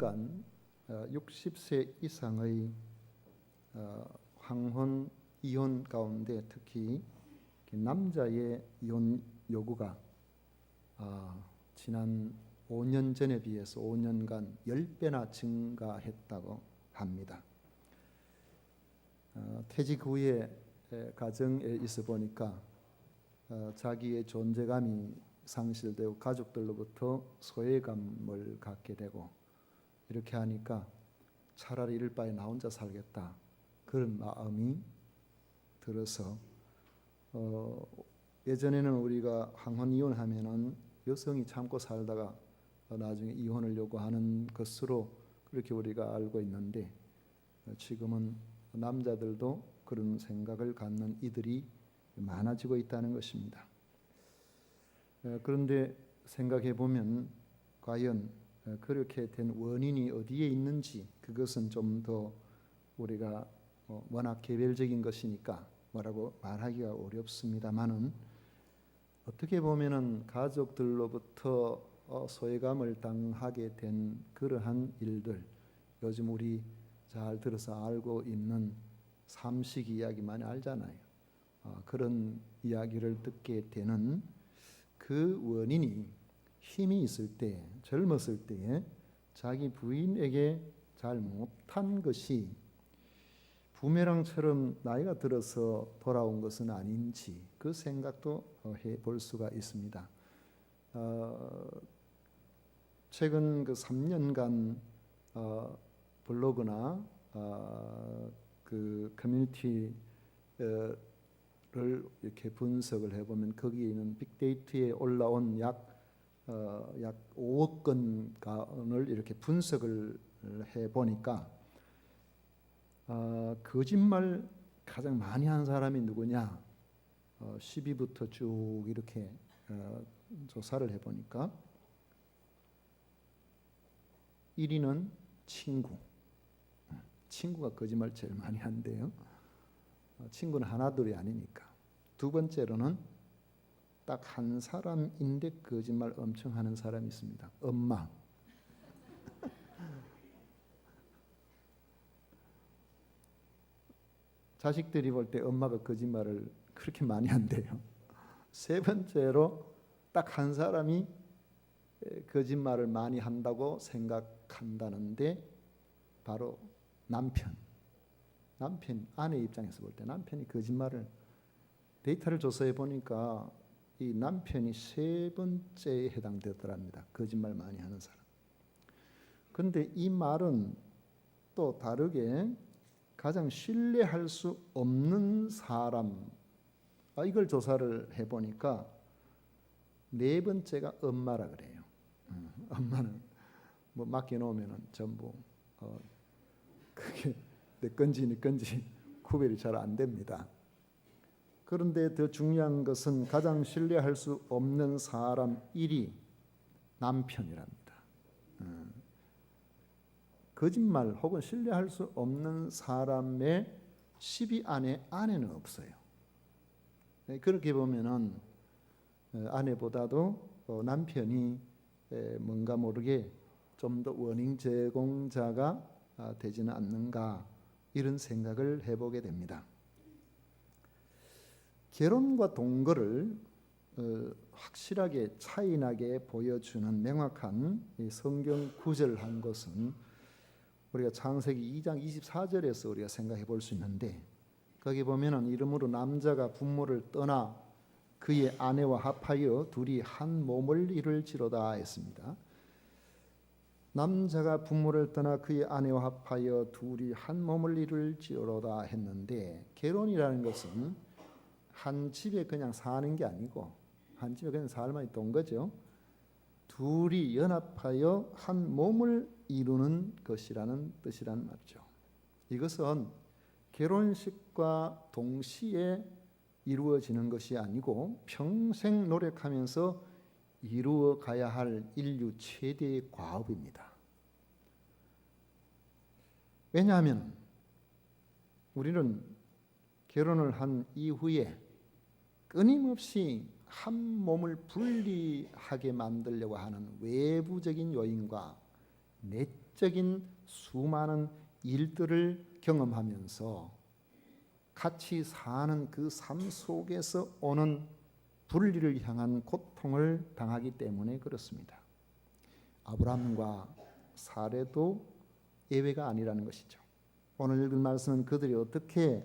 3년간 60세 이상의 황혼 이혼 가운데 특히 남자의 이혼 요구가 지난 5년 전에 비해서 5년간 10배나 증가했다고 합니다. 퇴직 후에 가정에 있어 보니까 자기의 존재감이 상실되고 가족들로부터 소외감을 갖게 되고 이렇게 하니까 차라리 이럴 바에 나 혼자 살겠다 그런 마음이 들어서 예전에는 우리가 황혼 이혼하면은 여성이 참고 살다가 나중에 이혼을 요구하는 것으로 그렇게 우리가 알고 있는데 지금은 남자들도 그런 생각을 갖는 이들이 많아지고 있다는 것입니다. 그런데 생각해 보면 과연 그렇게 된 원인이 어디에 있는지 그것은 좀 더 우리가 워낙 개별적인 것이니까 뭐라고 말하기가 어렵습니다만은 어떻게 보면은 가족들로부터 소외감을 당하게 된 그러한 일들, 요즘 우리 잘 들어서 알고 있는 삼식 이야기 많이 알잖아요. 그런 이야기를 듣게 되는 그 원인이 힘이 있을 때, 젊었을 때에 자기 부인에게 잘 못한 것이 부메랑처럼 나이가 들어서 돌아온 것은 아닌지 그 생각도 해볼 수가 있습니다. 최근 그 3년간 블로그나 그 커뮤니티를 이렇게 분석을 해보면 거기에 있는 빅데이터에 올라온 약 5억 건을 이렇게 분석을 해보니까 거짓말 가장 많이 한 사람이 누구냐 10위부터 쭉 이렇게 조사를 해보니까 1위는 친구가 거짓말 제일 많이 한대요. 친구는 하나둘이 아니니까. 두 번째로는 딱 한 사람인데 거짓말 엄청 하는 사람이 있습니다. 엄마. 자식들이 볼 때 엄마가 거짓말을 그렇게 많이 한대요. 세 번째로 딱 한 사람이 거짓말을 많이 한다고 생각한다는데 바로 남편, 아내 입장에서 볼 때 남편이 거짓말을 데이터를 조사해 보니까 이 남편이 3번째에 해당되더랍니다. 거짓말 많이 하는 사람. 그런데 이 말은 또 다르게 가장 신뢰할 수 없는 사람, 이걸 조사를 해보니까 4번째가 엄마라 그래요. 엄마는 뭐 맡겨놓으면 전부 그게 내 건지 네 건지 구별이 잘 안 됩니다. 그런데 더 중요한 것은 가장 신뢰할 수 없는 사람 1위 남편이랍니다. 거짓말 혹은 신뢰할 수 없는 사람의 10위 안에 아내는 없어요. 그렇게 보면은 아내보다도 남편이 뭔가 모르게 좀 더 원인 제공자가 되지는 않는가 이런 생각을 해보게 됩니다. 결혼과 동거를 확실하게 차이나게 보여주는 명확한 성경 구절을 한 것은 우리가 창세기 2장 24절에서 우리가 생각해 볼 수 있는데 거기 보면은 이러므로 남자가 부모를 떠나 그의 아내와 합하여 둘이 한 몸을 이룰지로다 했습니다. 남자가 부모를 떠나 그의 아내와 합하여 둘이 한 몸을 이룰지로다 했는데 결혼이라는 것은 한 집에 그냥 사는 게 아니고 한 집에 그냥 살만 있던 거죠. 둘이 연합하여 한 몸을 이루는 것이라는 뜻이란 말이죠. 이것은 결혼식과 동시에 이루어지는 것이 아니고 평생 노력하면서 이루어 가야 할 인류 최대의 과업입니다. 왜냐하면 우리는 결혼을 한 이후에 끊임없이 한 몸을 분리하게 만들려고 하는 외부적인 요인과 극적인 수많은 일들을 경험하면서 같이 사는 그 삶 속에서 오는 분리를 향한 고통을 당하기 때문에 그렇습니다. 아브라함과 사레도 예외가 아니라는 것이죠. 오늘 읽은 말씀은 그들이 어떻게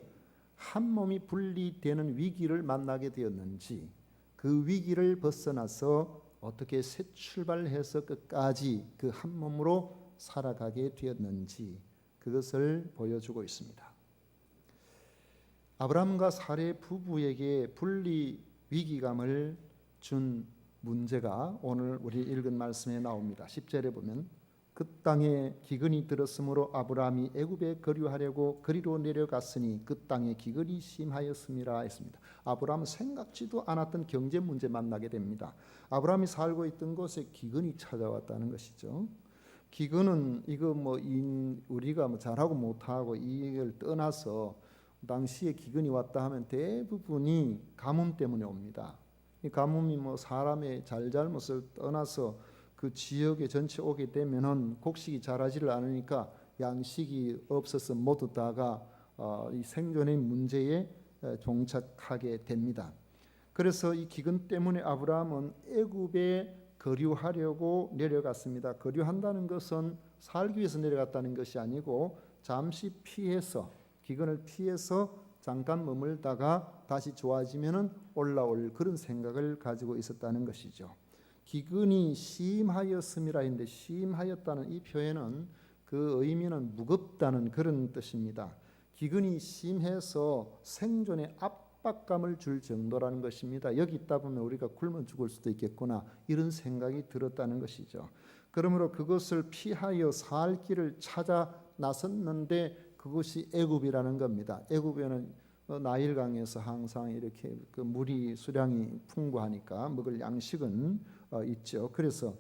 한 몸이 분리되는 위기를 만나게 되었는지, 그 위기를 벗어나서 어떻게 새 출발해서 끝까지 그 한 몸으로 살아가게 되었는지 그것을 보여주고 있습니다. 아브라함과 사레 부부에게 분리 위기감을 준 문제가 오늘 우리 읽은 말씀에 나옵니다. 10절에 보면 그 땅에 기근이 들었으므로 아브라함이 애굽에 거류하려고 거리로 내려갔으니 그 땅에 기근이 심하였음이라 했습니다. 아브라함은 생각지도 않았던 경제 문제 만나게 됩니다. 아브라함이 살고 있던 곳에 기근이 찾아왔다는 것이죠. 기근은 이거 우리가 잘하고 못하고 이걸 떠나서 당시에 기근이 왔다 하면 대부분이 가뭄 때문에 옵니다. 이 가뭄이 사람의 잘잘못을 떠나서 그 지역에 전체 오게 되면은 곡식이 자라지를 않으니까 양식이 없어서 모두 다가 이 생존의 문제에 종착하게 됩니다. 그래서 이 기근 때문에 아브라함은 애굽에 거류하려고 내려갔습니다. 거류한다는 것은 살기 위해서 내려갔다는 것이 아니고 잠시 피해서, 기근을 피해서 잠깐 머물다가 다시 좋아지면은 올라올 그런 생각을 가지고 있었다는 것이죠. 기근이 심하였음이라 했는데 심하였다는 이 표현은 그 의미는 무겁다는 그런 뜻입니다. 기근이 심해서 생존에 압박감을 줄 정도라는 것입니다. 여기 있다 보면 우리가 굶어 죽을 수도 있겠구나 이런 생각이 들었다는 것이죠. 그러므로 그것을 피하여 살 길을 찾아 나섰는데 그것이 애굽이라는 겁니다. 애굽에는 나일강에서 항상 이렇게 그 물이 수량이 풍부하니까 먹을 양식은 있죠. 그래서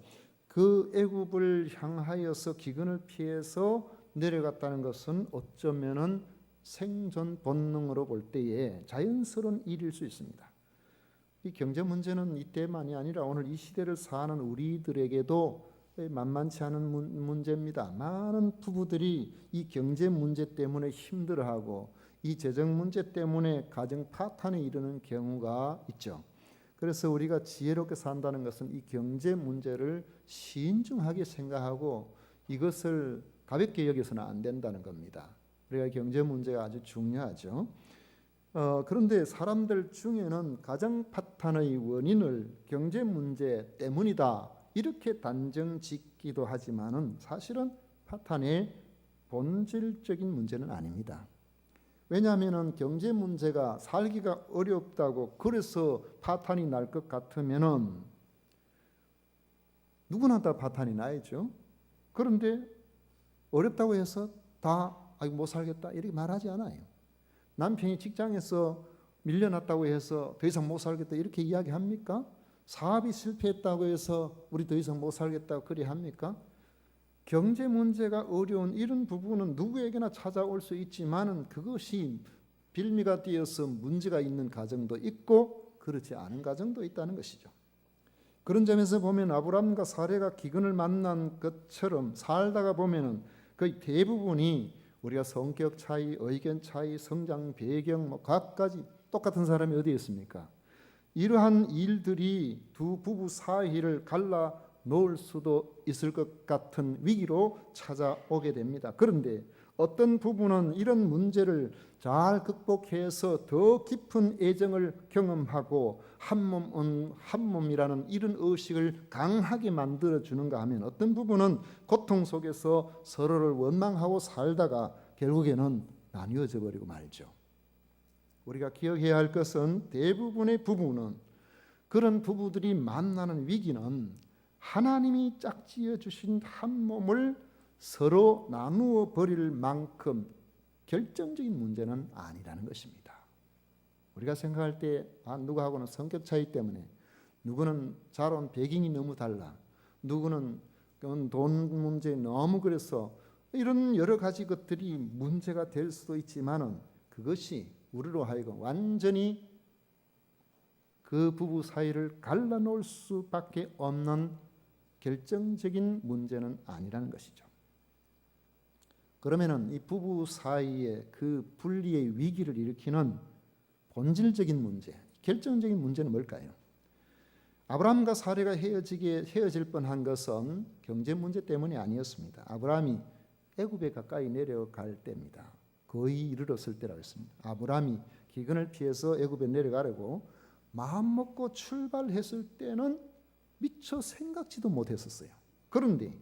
그 애굽을 향하여서 기근을 피해서 내려갔다는 것은 어쩌면은 생존 본능으로 볼 때에 자연스러운 일일 수 있습니다. 이 경제 문제는 이때만이 아니라 오늘 이 시대를 사는 우리들에게도 만만치 않은 문제입니다. 많은 부부들이 이 경제 문제 때문에 힘들어하고 이 재정 문제 때문에 가정 파탄에 이르는 경우가 있죠. 그래서 우리가 지혜롭게 산다는 것은 이 경제 문제를 신중하게 생각하고 이것을 가볍게 여겨서는 안 된다는 겁니다. 우리가 경제 문제가 아주 중요하죠. 그런데 사람들 중에는 가정 파탄의 원인을 경제 문제 때문이다 이렇게 단정 짓기도 하지만은 사실은 파탄의 본질적인 문제는 아닙니다. 왜냐하면은 경제 문제가 살기가 어렵다고 그래서 파탄이 날 것 같으면은 누구나 다 파탄이 나야죠. 그런데 어렵다고 해서 다 못 살겠다 이렇게 말하지 않아요. 남편이 직장에서 밀려났다고 해서 더 이상 못 살겠다 이렇게 이야기합니까? 사업이 실패했다고 해서 우리 더 이상 못 살겠다고 그리 합니까? 경제 문제가 어려운 이런 부분은 누구에게나 찾아올 수 있지만은 그것이 빌미가 되어서 문제가 있는 가정도 있고 그렇지 않은 가정도 있다는 것이죠. 그런 점에서 보면 아브라함과 사레가 기근을 만난 것처럼 살다가 보면은 거의 대부분이 우리가 성격 차이, 의견 차이, 성장 배경 각가지 똑같은 사람이 어디 있습니까? 이러한 일들이 두 부부 사이를 갈라 놓을 수도 있을 것 같은 위기로 찾아오게 됩니다. 그런데 어떤 부부는 이런 문제를 잘 극복해서 더 깊은 애정을 경험하고 한 몸은 한 몸이라는 이런 의식을 강하게 만들어 주는가 하면 어떤 부부는 고통 속에서 서로를 원망하고 살다가 결국에는 나뉘어져 버리고 말죠. 우리가 기억해야 할 것은 대부분의 부부는 그런 부부들이 만나는 위기는 하나님이 짝지어 주신 한 몸을 서로 나누어 버릴 만큼 결정적인 문제는 아니라는 것입니다. 우리가 생각할 때 누구하고는 성격 차이 때문에 누구는 자라온 배경이 너무 달라 누구는 돈 문제 너무 그래서 이런 여러 가지 것들이 문제가 될 수도 있지만은 그것이 우리로 하여금 완전히 그 부부 사이를 갈라놓을 수밖에 없는 결정적인 문제는 아니라는 것이죠. 그러면은 이 부부 사이에 그 분리의 위기를 일으키는 본질적인 문제, 결정적인 문제는 뭘까요? 아브라함과 사례가 헤어질 뻔한 것은 경제 문제 때문이 아니었습니다. 아브라함이 애굽에 가까이 내려갈 때입니다. 거의 이르렀을 때라고 했습니다. 아브라함이 기근을 피해서 애굽에 내려가려고 마음 먹고 출발했을 때는 미처 생각지도 못했었어요. 그런데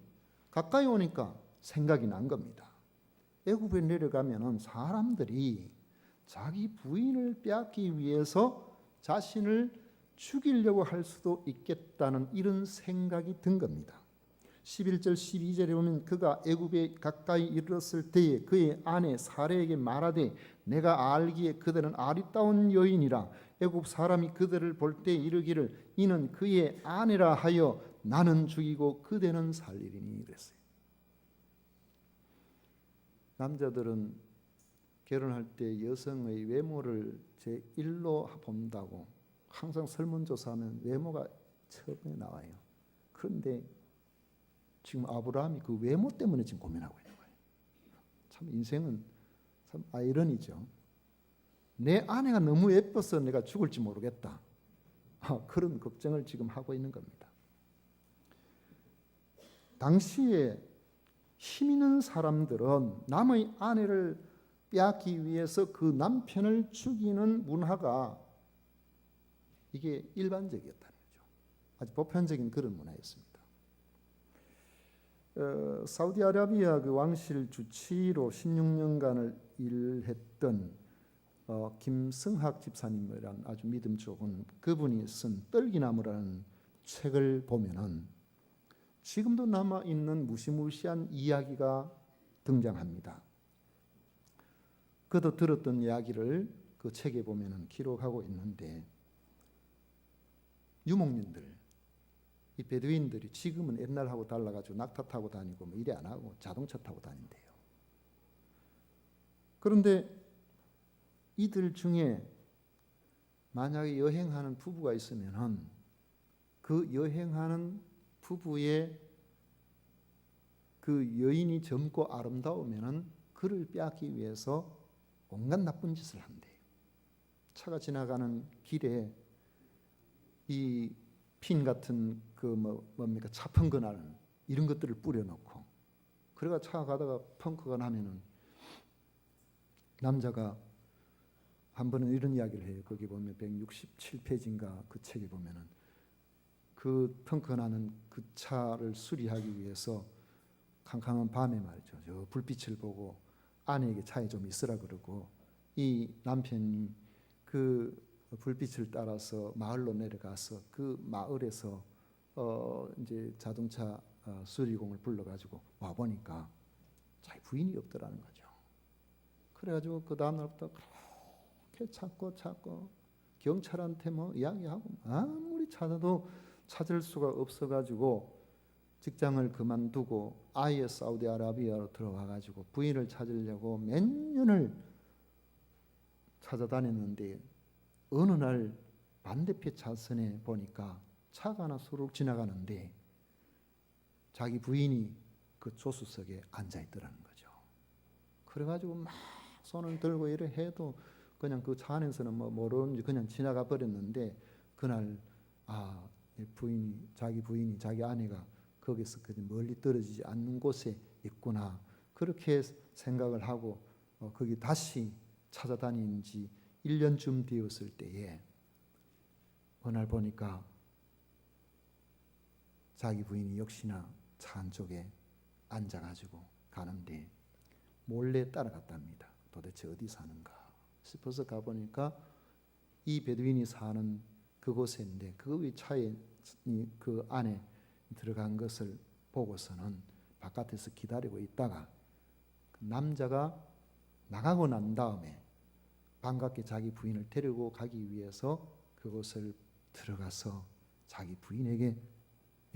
가까이 오니까 생각이 난 겁니다. 애굽에 내려가면은 사람들이 자기 부인을 빼앗기 위해서 자신을 죽이려고 할 수도 있겠다는 이런 생각이 든 겁니다. 11절 12절에 보면 그가 애굽에 가까이 이르렀을 때에 그의 아내 사레에게 말하되 내가 알기에 그들은 아리따운 여인이라 애굽 사람이 그들을 볼 때 이르기를 이는 그의 아내라 하여 나는 죽이고 그대는 살리리니 그랬어요. 남자들은 결혼할 때 여성의 외모를 제1로 본다고 항상 설문조사하면 외모가 처음에 나와요. 그런데 지금 아브라함이 그 외모 때문에 지금 고민하고 있는 거예요. 참 인생은 참 아이러니죠. 내 아내가 너무 예뻐서 내가 죽을지 모르겠다. 그런 걱정을 지금 하고 있는 겁니다. 당시에 힘 있는 사람들은 남의 아내를 빼앗기 위해서 그 남편을 죽이는 문화가 이게 일반적이었다는 거죠. 아주 보편적인 그런 문화였습니다. 사우디아라비아 그 왕실 주치로 16년간을 일했던 김승학 집사님이란 아주 믿음 좋은 그분이 쓴 떨기나무라는 책을 보면은 지금도 남아 있는 무시무시한 이야기가 등장합니다. 그도 들었던 이야기를 그 책에 보면은 기록하고 있는데 유목민들, 이 베두인들이 지금은 옛날하고 달라가지고 낙타 타고 다니고 뭐 이래 안 하고 자동차 타고 다닌대요. 그런데 이들 중에 만약에 여행하는 부부가 있으면은 그 여행하는 부부의 그 여인이 젊고 아름다우면은 그를 빼앗기 위해서 온갖 나쁜 짓을 한대요. 차가 지나가는 길에 이 핀 같은 그 뭡니까 차펑거나는 이런 것들을 뿌려놓고 그래가 차가 가다가 펑크가 나면은 남자가 한 번은 이런 이야기를 해요. 거기 보면 167페이지인가 그 책에 보면은 그 펑크가 나는 그 차를 수리하기 위해서 캄캄한 밤에 말이죠. 저 불빛을 보고 아내에게 차에 좀 있으라 그러고 이 남편이 그 불빛을 따라서 마을로 내려가서 그 마을에서 이제 자동차 수리공을 불러가지고 와 보니까 자기 부인이 없더라는 거죠. 그래가지고 그 다음 날부터 그렇게 찾고 경찰한테 뭐 이야기하고 아무리 찾아도 찾을 수가 없어가지고 직장을 그만두고 아예 사우디아라비아로 들어와가지고 부인을 찾으려고 몇 년을 찾아다녔는데 어느 날 반대편 차선에 보니까 차가 하나 수룩 지나가는데 자기 부인이 그 조수석에 앉아있더라는 거죠. 그래가지고 막 손을 들고 이래 해도 그냥 그 차 안에서는 뭐 모르는지 그냥 지나가 버렸는데 그날 자기 부인이 자기 아내가 거기서 멀리 떨어지지 않는 곳에 있구나 그렇게 생각을 하고 거기 다시 찾아다닌 지 1년쯤 되었을 때에 어느 날 보니까 자기 부인이 역시나 차 안쪽에 앉아가지고 가는데 몰래 따라갔답니다. 도대체 어디 사는가 싶어서 가보니까 이 베두인이 사는 그곳인데 그 차에 그 안에 들어간 것을 보고서는 바깥에서 기다리고 있다가 그 남자가 나가고 난 다음에 반갑게 자기 부인을 데리고 가기 위해서 그곳을 들어가서 자기 부인에게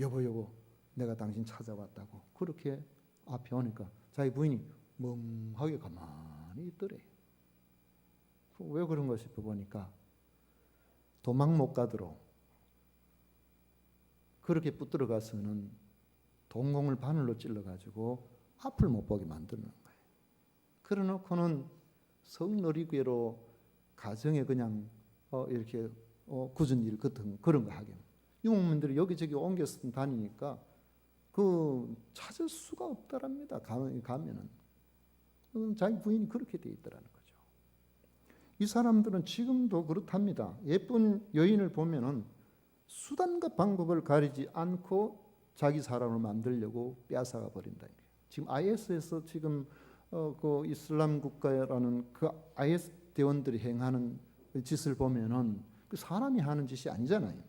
여보 내가 당신 찾아왔다고 그렇게 앞에 오니까 자기 부인이 멍하게 가만히 있더래. 왜 그런가 싶어 보니까 도망 못 가도록 그렇게 붙들어 가서는 동공을 바늘로 찔러 가지고 앞을 못 보게 만드는 거예요. 그래놓고는 성놀이궤로 가정에 그냥 이렇게 굳은 일 같은 그런 거 하게. 유목민들이 여기저기 옮겨서 다니니까 그 찾을 수가 없더랍니다. 가면은 자기 부인이 그렇게 돼 있더라는 거죠. 이 사람들은 지금도 그렇답니다. 예쁜 여인을 보면은 수단과 방법을 가리지 않고 자기 사람을 만들려고 빼앗아가 버린다. 지금 IS에서 지금 그 이슬람 국가라는 그 IS 대원들이 행하는 짓을 보면은 그 사람이 하는 짓이 아니잖아요.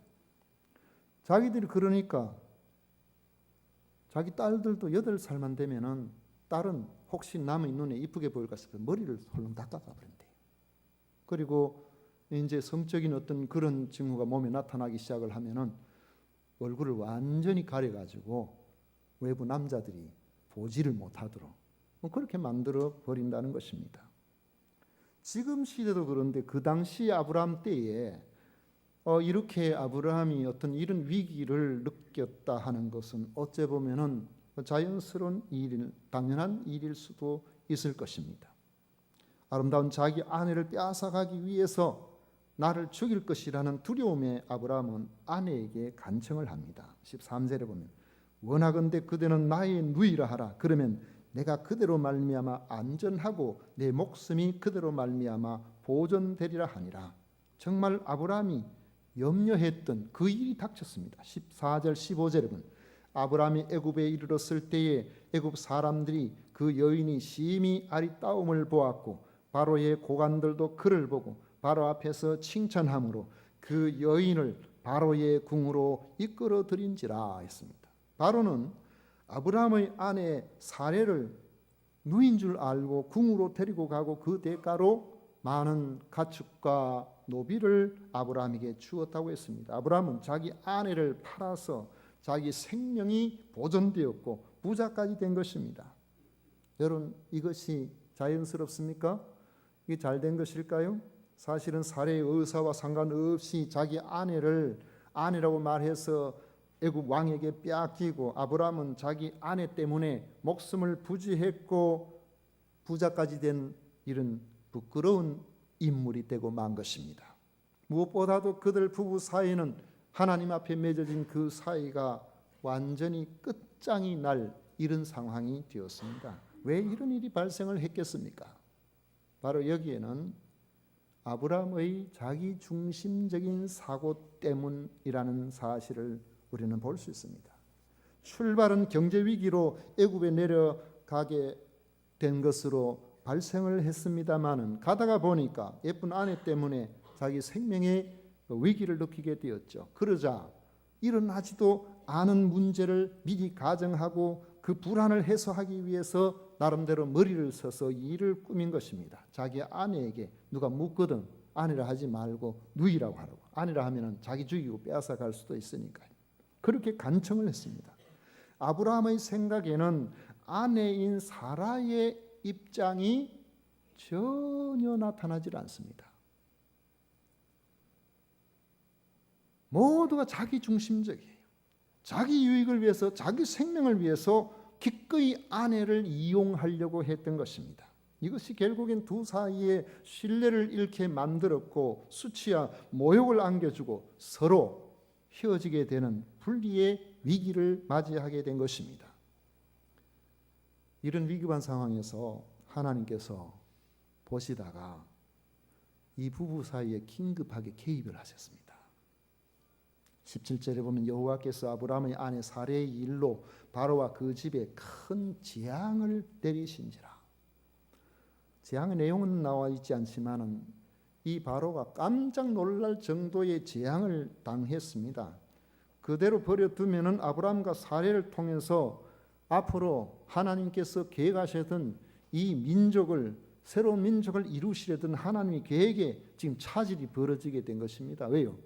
자기들이 그러니까 자기 딸들도 8살만 되면은 딸은 혹시 남의 눈에 이쁘게 보일까 싶어서 머리를 홀랑 닦아가 버린대요. 그리고 이제 성적인 어떤 그런 징후가 몸에 나타나기 시작을 하면은 얼굴을 완전히 가려가지고 외부 남자들이 보지를 못하도록 그렇게 만들어 버린다는 것입니다. 지금 시대도 그런데 그 당시 아브라함 때에 이렇게 아브라함이 어떤 이런 위기를 느꼈다 하는 것은 어째 보면은 자연스러운 일일, 당연한 일일 수도 있을 것입니다. 아름다운 자기 아내를 빼앗아가기 위해서 나를 죽일 것이라는 두려움에 아브라함은 아내에게 간청을 합니다. 13절에 보면 원하건대 그대는 나의 누이라 하라. 그러면 내가 그대로 말미암아 안전하고 내 목숨이 그대로 말미암아 보존되리라 하니라. 정말 아브라함이 염려했던 그 일이 닥쳤습니다. 14절 15절에 보면 아브라함이 애굽에 이르렀을 때에 애굽 사람들이 그 여인이 심히 아리따움을 보았고 바로의 고관들도 그를 보고 바로 앞에서 칭찬함으로 그 여인을 바로의 궁으로 이끌어 들인지라 했습니다. 바로는 아브라함의 아내 사례를 누인 줄 알고 궁으로 데리고 가고 그 대가로 많은 가축과 노비를 아브라함에게 주었다고 했습니다. 아브라함은 자기 아내를 팔아서 자기 생명이 보존되었고 부자까지 된 것입니다. 여러분, 이것이 자연스럽습니까? 이게 잘된 것일까요? 사실은 사례의 의사와 상관없이 자기 아내를 아내라고 말해서 애굽 왕에게 빼앗기고 아브라함은 자기 아내 때문에 목숨을 부지했고 부자까지 된 이런 부끄러운 인물이 되고 만 것입니다. 무엇보다도 그들 부부 사이는 하나님 앞에 맺어진 그 사이가 완전히 끝장이 날 이런 상황이 되었습니다. 왜 이런 일이 발생을 했겠습니까? 바로 여기에는 아브라함의 자기 중심적인 사고 때문이라는 사실을 우리는 볼 수 있습니다. 출발은 경제 위기로 애굽에 내려가게 된 것으로 발생을 했습니다마는 가다가 보니까 예쁜 아내 때문에 자기 생명의 위기를 느끼게 되었죠. 그러자 일어나지도 않은 문제를 미리 가정하고 그 불안을 해소하기 위해서 나름대로 머리를 써서 일을 꾸민 것입니다. 자기 아내에게 누가 묻거든 아내라 하지 말고 누이라고 하라고. 아내라 하면은 자기 죽이고 빼앗아 갈 수도 있으니까요. 그렇게 간청을 했습니다. 아브라함의 생각에는 아내인 사라의 입장이 전혀 나타나질 않습니다. 모두가 자기 중심적이에요. 자기 유익을 위해서, 자기 생명을 위해서 기꺼이 아내를 이용하려고 했던 것입니다. 이것이 결국엔 두 사이에 신뢰를 잃게 만들었고 수치와 모욕을 안겨주고 서로 헤어지게 되는 분리의 위기를 맞이하게 된 것입니다. 이런 위급한 상황에서 하나님께서 보시다가 이 부부 사이에 긴급하게 개입을 하셨습니다. 17절에 보면 여호와께서 아브라함의 아내 사레의 일로 바로와 그 집에 큰 재앙을 내리신지라. 재앙의 내용은 나와 있지 않지만은 이 바로가 깜짝 놀랄 정도의 재앙을 당했습니다. 그대로 버려두면은 아브라함과 사레를 통해서 앞으로 하나님께서 계획하셨던 이 민족을, 새로운 민족을 이루시려던 하나님의 계획에 지금 차질이 벌어지게 된 것입니다. 왜요?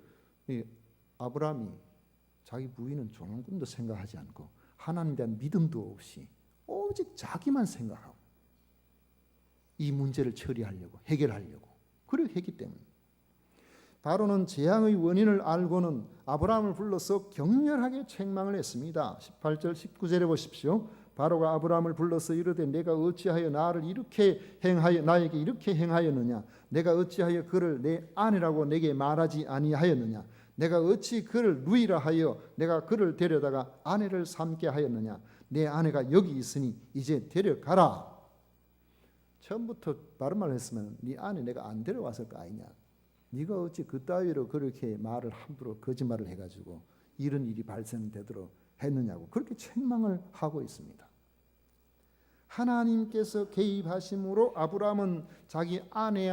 아브라함이 자기 부인은 조금도 생각하지 않고 하나님에 대한 믿음도 없이 오직 자기만 생각하고 이 문제를 처리하려고, 해결하려고 그렇게 했기 때문에 바로는 재앙의 원인을 알고는 아브라함을 불러서 격렬하게 책망을 했습니다. 18절 19절에 보십시오. 바로가 아브라함을 불러서 이르되 내가 어찌하여 나를 이렇게 행하여 나에게 이렇게 행하였느냐? 내가 어찌하여 그를 내 아내라고 내게 말하지 아니하였느냐? 내가 어찌 그를 누이라 하여 내가 그를 데려다가 아내를 삼게 하였느냐? 내 아내가 여기 있으니 이제 데려가라. 처음부터 바른 말을 했으면 네 아내 내가 안 데려왔을 거 아니냐? 네가 어찌 그 따위로 그렇게 말을 함부로 거짓말을 해가지고 이런 일이 발생되도록 했느냐고 그렇게 책망을 하고 있습니다. 하나님께서 개입하심으로 아브라함은 자기 아내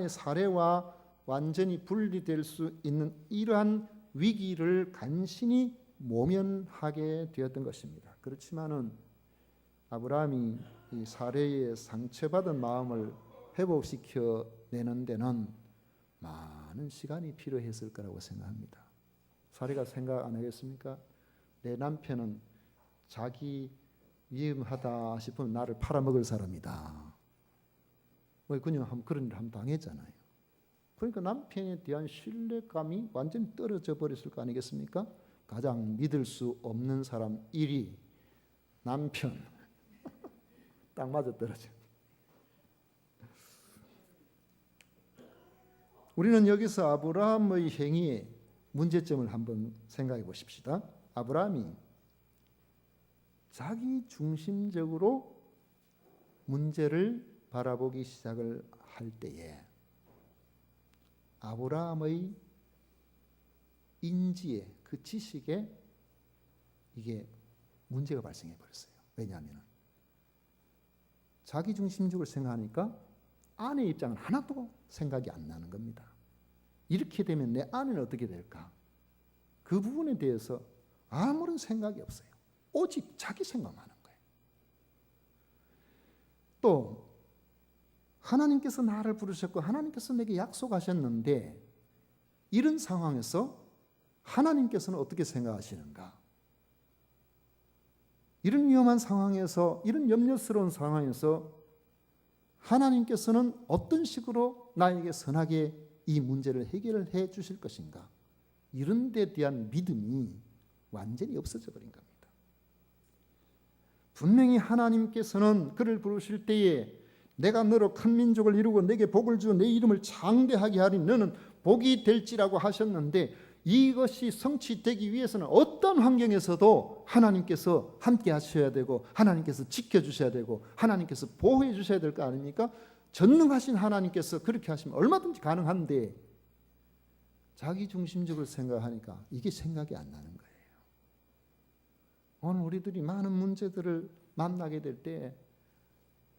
사레와 완전히 분리될 수 있는 이러한 위기를 간신히 모면하게 되었던 것입니다. 그렇지만은 아브라함이 이 사레의 상처받은 마음을 회복시켜 내는 데는 많은 시간이 필요했을 거라고 생각합니다. 사레가 생각 안 하겠습니까? 내 남편은 자기 위험하다 싶으면 나를 팔아먹을 사람이다. 그냥 그런 일 한번 당했잖아요. 그러니까 남편에 대한 신뢰감이 완전히 떨어져 버렸을 거 아니겠습니까? 가장 믿을 수 없는 사람 1위 남편. 딱 맞아 떨어져. 우리는 여기서 아브라함의 행위의 문제점을 한번 생각해 보십시다. 아브라함이 자기 중심적으로 문제를 바라보기 시작을 할 때에 아브라함의 인지에 그 지식에 이게 문제가 발생해 버렸어요. 왜냐하면 자기 중심적으로 생각하니까 아내의 입장은 하나도 생각이 안 나는 겁니다. 이렇게 되면 내 아내는 어떻게 될까? 그 부분에 대해서 아무런 생각이 없어요. 오직 자기 생각만 하는 거예요. 또 하나님께서 나를 부르셨고 하나님께서 내게 약속하셨는데 이런 상황에서 하나님께서는 어떻게 생각하시는가? 이런 위험한 상황에서 이런 염려스러운 상황에서 하나님께서는 어떤 식으로 나에게 선하게 이 문제를 해결을 해 주실 것인가? 이런 데 대한 믿음이 완전히 없어져 버린 겁니다. 분명히 하나님께서는 그를 부르실 때에 내가 너로 큰 민족을 이루고 내게 복을 주어 내 이름을 장대하게 하리 너는 복이 될지라고 하셨는데 이것이 성취되기 위해서는 어떤 환경에서도 하나님께서 함께 하셔야 되고 하나님께서 지켜주셔야 되고 하나님께서 보호해 주셔야 될 거 아닙니까? 전능하신 하나님께서 그렇게 하시면 얼마든지 가능한데 자기 중심적으로 생각하니까 이게 생각이 안 나는 거예요. 오늘 우리들이 많은 문제들을 만나게 될 때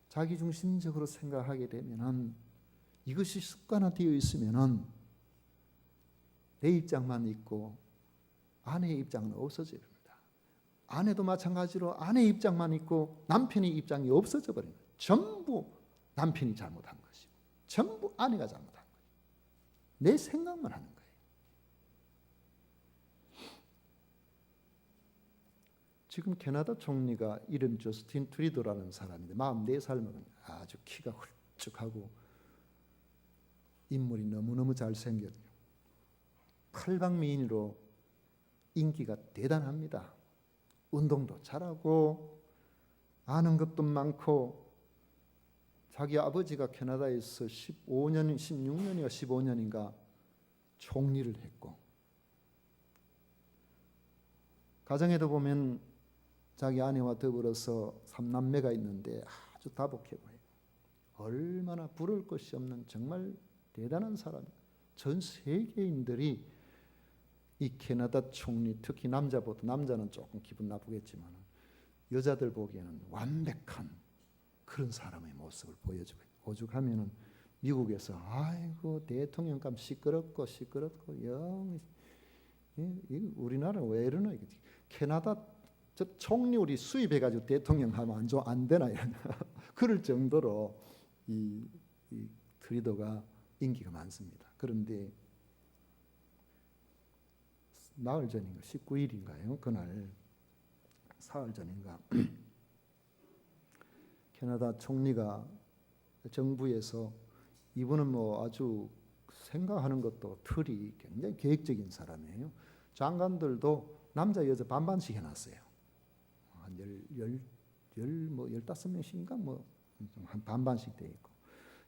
자기 중심적으로 생각하게 되면은 이것이 습관화되어 있으면은 내 입장만 있고 아내의 입장은 없어집니다. 아내도 마찬가지로 아내의 입장만 있고 남편의 입장이 없어져 버립니다. 전부 남편이 잘못한 것이고 전부 아내가 잘못한 거예요. 내 생각만 하는 거예요. 지금 캐나다 총리가 이름 저스틴 트리도라는 사람인데 44살 먹은 아주 키가 훌쭉하고 인물이 너무너무 잘생겼고 팔방미인으로 인기가 대단합니다. 운동도 잘하고 아는 것도 많고 자기 아버지가 캐나다에서 16년인가 15년인가 총리를 했고 가정에도 보면 자기 아내와 더불어서 3남매가 있는데 아주 다복해 보여요. 얼마나 부러울 것이 없는 정말 대단한 사람이에요. 전 세계인들이 이 캐나다 총리 특히 남자는 조금 기분 나쁘겠지만 여자들 보기에는 완벽한 그런 사람의 모습을 보여주고 오죽하면은 미국에서 아이고 대통령감 시끄럽고 영 우리나라 왜 이러나 캐나다 저 총리 우리 수입해가지고 대통령 하면 안 되나 이런 그럴 정도로 이 트리도가 인기가 많습니다. 그런데 나흘 전인가 19일인가요? 그날 사흘 전인가 캐나다 총리가 정부에서 이분은 뭐 아주 생각하는 것도 틀이 굉장히 계획적인 사람이에요. 장관들도 남자 여자 반반씩 해놨어요. 한 15명씩인가 한 반반씩 돼 있고,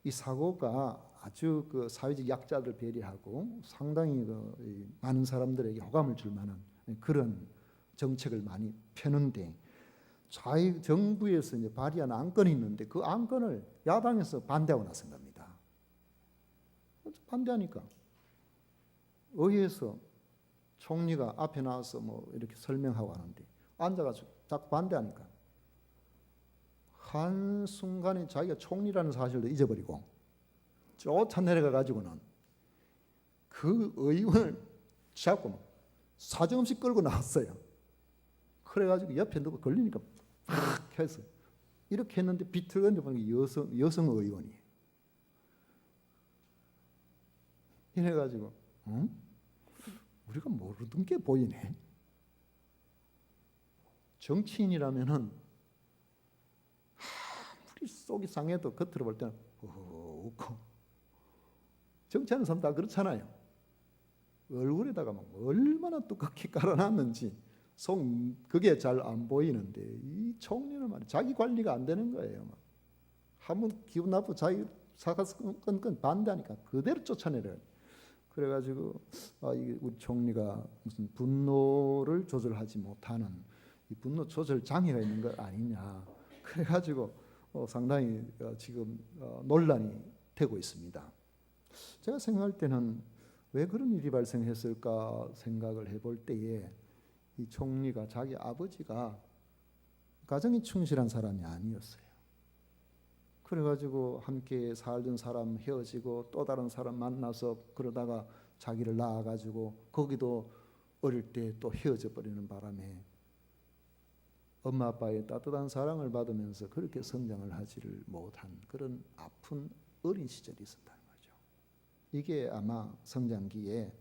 이 사고가 아주 그 사회적 약자들 배려하고 상당히 많은 사람들에게 호감을 줄 만한 그런 정책을 많이 펴는데, 정부에서 이제 발의한 안건이 있는데 그 안건을 야당에서 반대하고 나선 겁니다. 반대하니까 의회에서 총리가 앞에 나와서 이렇게 설명하고 하는데 앉아가지고 자꾸 반대하니까 한순간에 자기가 총리라는 사실도 잊어버리고 쫓아 내려가가지고는 그 의원을 잡고 사정없이 끌고 나왔어요. 그래가지고 옆에 누가 걸리니까 팍 해서 이렇게 했는데 비틀거리는 보니까 여성 의원이에요. 이래가지고 우리가 모르던 게 보이네. 정치인이라면은 아무리 속이 상해도 겉으로 볼 때는 웃고, 정치하는 사람 다 그렇잖아요. 얼굴에다가 얼마나 두껍게 깔아놨는지 그게 잘 안 보이는데, 이 총리는 말이야 자기 관리가 안 되는 거예요. 한번 기분 나쁘고 자기 사과건 반대하니까 그대로 쫓아내려요. 그래가지고 우리 총리가 무슨 분노를 조절하지 못하는 이 분노 조절 장애가 있는 거 아니냐. 그래가지고 상당히 지금 논란이 되고 있습니다. 제가 생각할 때는 왜 그런 일이 발생했을까 생각을 해볼 때에, 이 총리가 자기 아버지가 가정에 충실한 사람이 아니었어요. 그래가지고 함께 살던 사람 헤어지고 또 다른 사람 만나서 그러다가 자기를 낳아가지고 거기도 어릴 때 또 헤어져 버리는 바람에 엄마 아빠의 따뜻한 사랑을 받으면서 그렇게 성장을 하지를 못한 그런 아픈 어린 시절이 있었다는 거죠. 이게 아마 성장기에,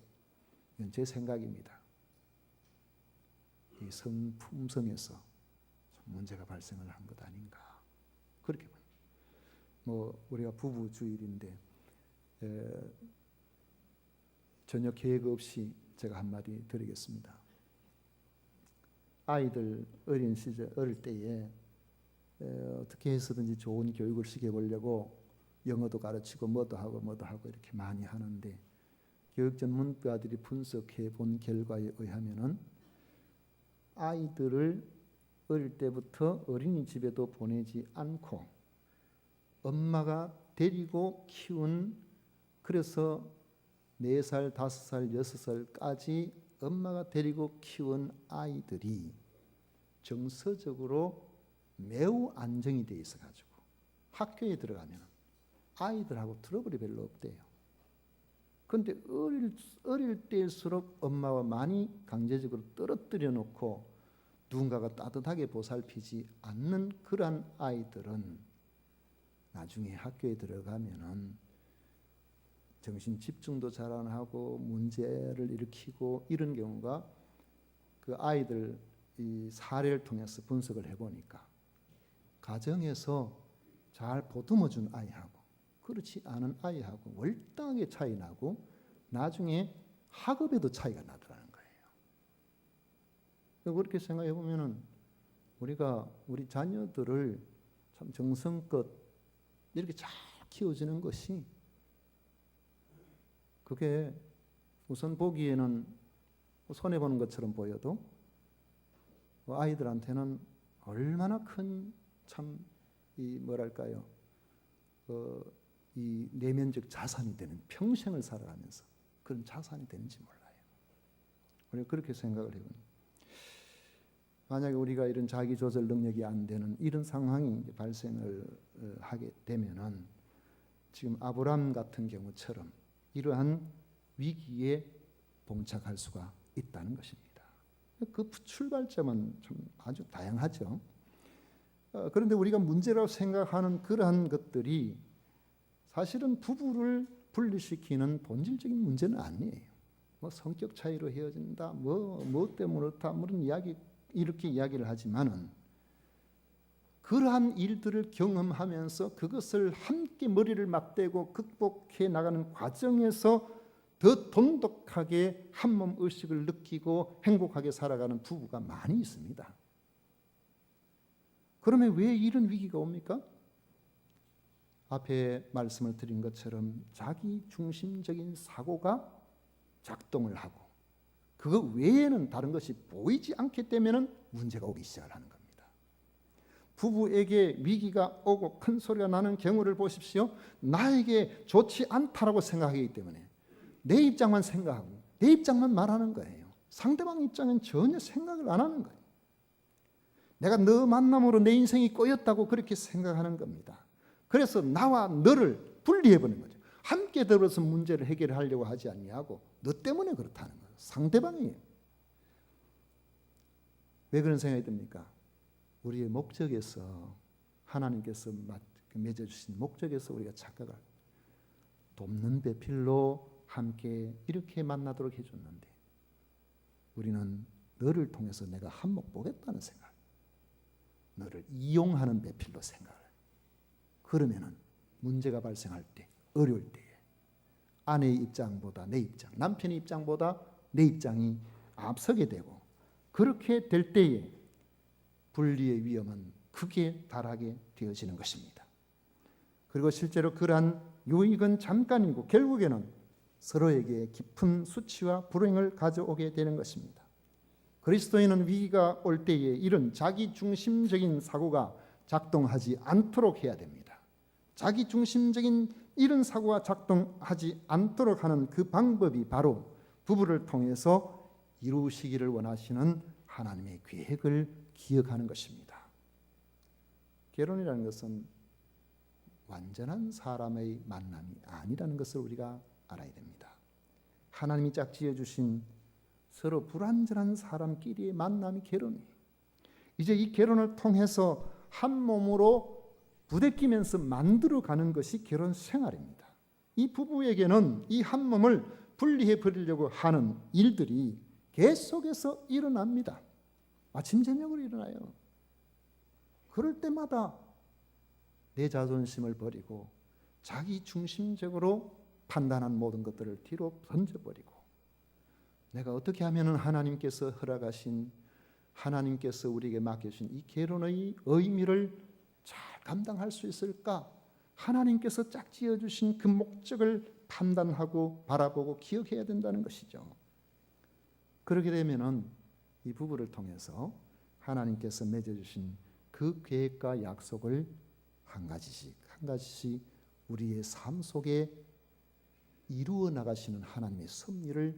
제 생각입니다, 이 성품성에서 좀 문제가 발생을 한 것 아닌가 그렇게 봅니다. 우리가 부부 주일인데 전혀 계획 없이 제가 한마디 드리겠습니다. 아이들 어린 시절, 어릴 때에 어떻게 해서든지 좋은 교육을 시켜보려고 영어도 가르치고 뭐도 하고 이렇게 많이 하는데, 교육 전문가들이 분석해 본 결과에 의하면은 아이들을 어릴 때부터 어린이집에도 보내지 않고 엄마가 데리고 키운, 그래서 4살, 5살, 6살까지 엄마가 데리고 키운 아이들이 정서적으로 매우 안정이 돼 있어가지고 학교에 들어가면 아이들하고 트러블이 별로 없대요. 그런데 어릴 때일수록 엄마와 많이 강제적으로 떨어뜨려 놓고 누군가가 따뜻하게 보살피지 않는 그러한 아이들은 나중에 학교에 들어가면은 정신 집중도 잘 안 하고 문제를 일으키고, 이런 경우가 그 아이들 이 사례를 통해서 분석을 해보니까 가정에서 잘 보듬어준 아이하고 그렇지 않은 아이하고 월등하게 차이 나고 나중에 학업에도 차이가 나더라는 거예요. 그렇게 생각해 보면은 우리가 우리 자녀들을 참 정성껏 이렇게 잘 키워주는 것이, 그게 우선 보기에는 손해보는 것처럼 보여도 아이들한테는 얼마나 큰 참 이 뭐랄까요, 이 내면적 자산이 되는, 평생을 살아가면서 그런 자산이 되는지 몰라요. 우리가 그렇게 생각을 해봅니다. 만약에 우리가 이런 자기 조절 능력이 안 되는 이런 상황이 발생을 하게 되면은 지금 아브람 같은 경우처럼 이러한 위기에 봉착할 수가 있다는 것입니다. 그 출발점은 좀 아주 다양하죠. 그런데 우리가 문제라고 생각하는 그러한 것들이 사실은 부부를 분리시키는 본질적인 문제는 아니에요. 성격 차이로 헤어진다, 뭐 때문에 그렇다, 이렇게 이야기를 하지만은, 그러한 일들을 경험하면서 그것을 함께 머리를 맞대고 극복해 나가는 과정에서 더 돈독하게 한몸 의식을 느끼고 행복하게 살아가는 부부가 많이 있습니다. 그러면 왜 이런 위기가 옵니까? 앞에 말씀을 드린 것처럼 자기 중심적인 사고가 작동을 하고 그거 외에는 다른 것이 보이지 않기 때문에 문제가 오기 시작을 하는 겁니다. 부부에게 위기가 오고 큰 소리가 나는 경우를 보십시오. 나에게 좋지 않다라고 생각하기 때문에 내 입장만 생각하고 내 입장만 말하는 거예요. 상대방 입장은 전혀 생각을 안 하는 거예요. 내가 너 만남으로 내 인생이 꼬였다고 그렇게 생각하는 겁니다. 그래서 나와 너를 분리해버리는 거죠. 함께 들어서 문제를 해결하려고 하지 아니하고 너 때문에 그렇다는 거예요. 상대방이에요. 왜 그런 생각이 듭니까? 우리의 목적에서 하나님께서 맺어주신 목적에서 우리가 착각을 돕는 배필로 함께 이렇게 만나도록 해줬는데 우리는 너를 통해서 내가 한몫 보겠다는 생각, 너를 이용하는 배필로 생각을. 그러면은 문제가 발생할 때, 어려울 때에 아내의 입장보다 내 입장, 남편의 입장보다 내 입장이 앞서게 되고 그렇게 될 때에 분리의 위험은 크게 달하게 되어지는 것입니다. 그리고 실제로 그러한 유익은 잠깐이고 결국에는 서로에게 깊은 수치와 불행을 가져오게 되는 것입니다. 그리스도인은 위기가 올 때에 이런 자기 중심적인 사고가 작동하지 않도록 해야 됩니다. 자기 중심적인 이런 사고가 작동하지 않도록 하는 그 방법이 바로 부부를 통해서 이루시기를 원하시는 하나님의 계획을 기억하는 것입니다. 결혼이라는 것은 완전한 사람의 만남이 아니라는 것을 우리가 알아야 됩니다. 하나님이 짝지어 주신 서로 불완전한 사람끼리의 만남이 결혼이에요. 이제 이 결혼을 통해서 한 몸으로 부대끼면서 만들어가는 것이 결혼 생활입니다. 이 부부에게는 이 한 몸을 분리해 버리려고 하는 일들이 계속해서 일어납니다. 아침 저녁으로 일어나요. 그럴 때마다 내 자존심을 버리고 자기 중심적으로 판단한 모든 것들을 뒤로 던져버리고 내가 어떻게 하면 하나님께서 허락하신 하나님께서 우리에게 맡겨주신 이 결혼의 의미를 잘 감당할 수 있을까? 하나님께서 짝지어 주신 그 목적을 판단하고 바라보고 기억해야 된다는 것이죠. 그렇게 되면은 이 부부를 통해서 하나님께서 맺어주신 그 계획과 약속을 한 가지씩 우리의 삶 속에 이루어 나가시는 하나님의 섭리를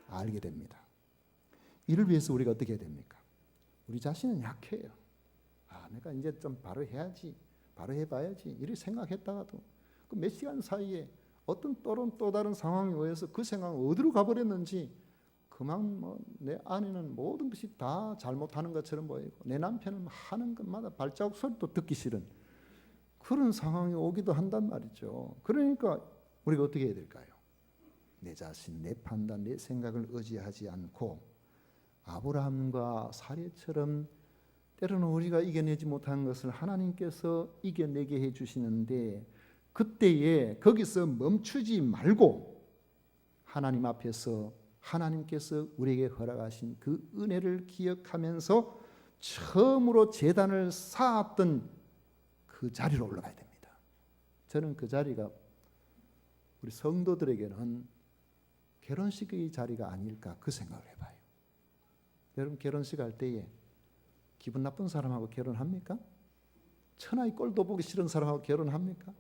알게 됩니다. 이를 위해서 우리가 어떻게 해야 됩니까? 우리 자신은 약해요. 내가 이제 좀 바로 해야지, 바로 해봐야지 이렇게 생각했다가도 그 몇 시간 사이에 어떤 또 다른 상황에 의해서 그 생각은 어디로 가버렸는지 그만 내 아내는 모든 것이 다 잘못하는 것처럼 보이고 내 남편은 하는 것마다 발자국 소리도 듣기 싫은 그런 상황이 오기도 한단 말이죠. 그러니까 우리가 어떻게 해야 될까요? 내 자신, 내 판단, 내 생각을 의지하지 않고 아브라함과 사례처럼 때로는 우리가 이겨내지 못한 것을 하나님께서 이겨내게 해주시는데 그때에 거기서 멈추지 말고 하나님 앞에서 하나님께서 우리에게 허락하신 그 은혜를 기억하면서 처음으로 제단을 쌓았던 그 자리로 올라가야 됩니다. 저는 그 자리가 우리 성도들에게는 결혼식의 자리가 아닐까 그 생각을 해봐요. 여러분 결혼식 할 때에 기분 나쁜 사람하고 결혼합니까? 천하의 꼴도 보기 싫은 사람하고 결혼합니까?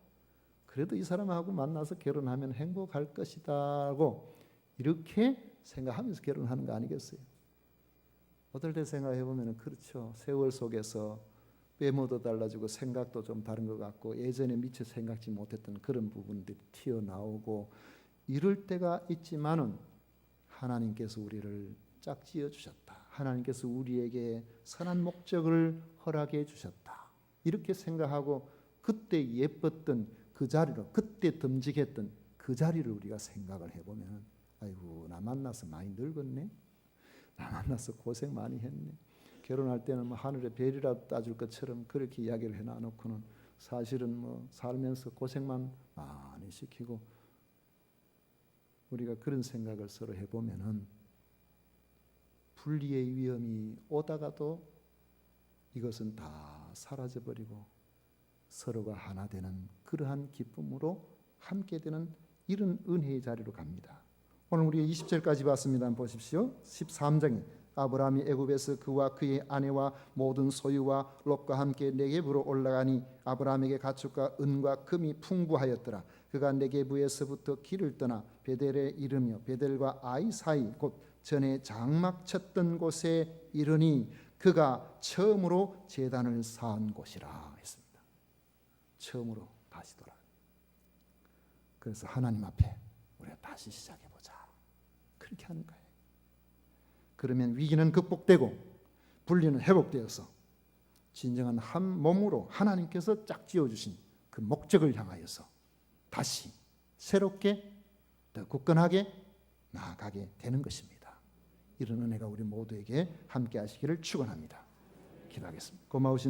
그래도 이 사람하고 만나서 결혼하면 행복할 것이다고 이렇게 생각하면서 결혼하는 거 아니겠어요? 어떨 때 생각해 보면 그렇죠. 세월 속에서 외모도 달라지고 생각도 좀 다른 것 같고 예전에 미처 생각지 못했던 그런 부분들이 튀어나오고 이럴 때가 있지만은 하나님께서 우리를 짝지어 주셨다. 하나님께서 우리에게 선한 목적을 허락해 주셨다. 이렇게 생각하고 그때 예뻤던 그 자리로 그때 듬직했던 그 자리를 우리가 생각을 해보면 아이고 나 만나서 많이 늙었네. 나 만나서 고생 많이 했네. 결혼할 때는 하늘에 별이라도 따줄 것처럼 그렇게 이야기를 해놔놓고는 사실은 살면서 고생만 많이 시키고 우리가 그런 생각을 서로 해보면은 분리의 위험이 오다가도 이것은 다 사라져버리고 서로가 하나 되는 그러한 기쁨으로 함께 되는 이런 은혜의 자리로 갑니다. 오늘 우리가 20절까지 봤습니다. 한번 보십시오. 13장에 아브라함이 애굽에서 그와 그의 아내와 모든 소유와 롯과 함께 네겝으로 올라가니 아브라함에게 가축과 은과 금이 풍부하였더라. 그가 네겝에서부터 길을 떠나 베델에 이르며 베델과 아이 사이 곧 전에 장막 쳤던 곳에 이르니 그가 처음으로 제단을 쌓은 곳이라 했습니다. 처음으로 다시 돌아. 그래서 하나님 앞에 우리가 다시 시작해보자. 그렇게 하는 거예요. 그러면 위기는 극복되고 분리는 회복되어서 진정한 한 몸으로 하나님께서 짝지어 주신 그 목적을 향하여서 다시 새롭게 더 굳건하게 나아가게 되는 것입니다. 이런 은혜가 우리 모두에게 함께 하시기를 축원합니다. 기도하겠습니다. 고마우신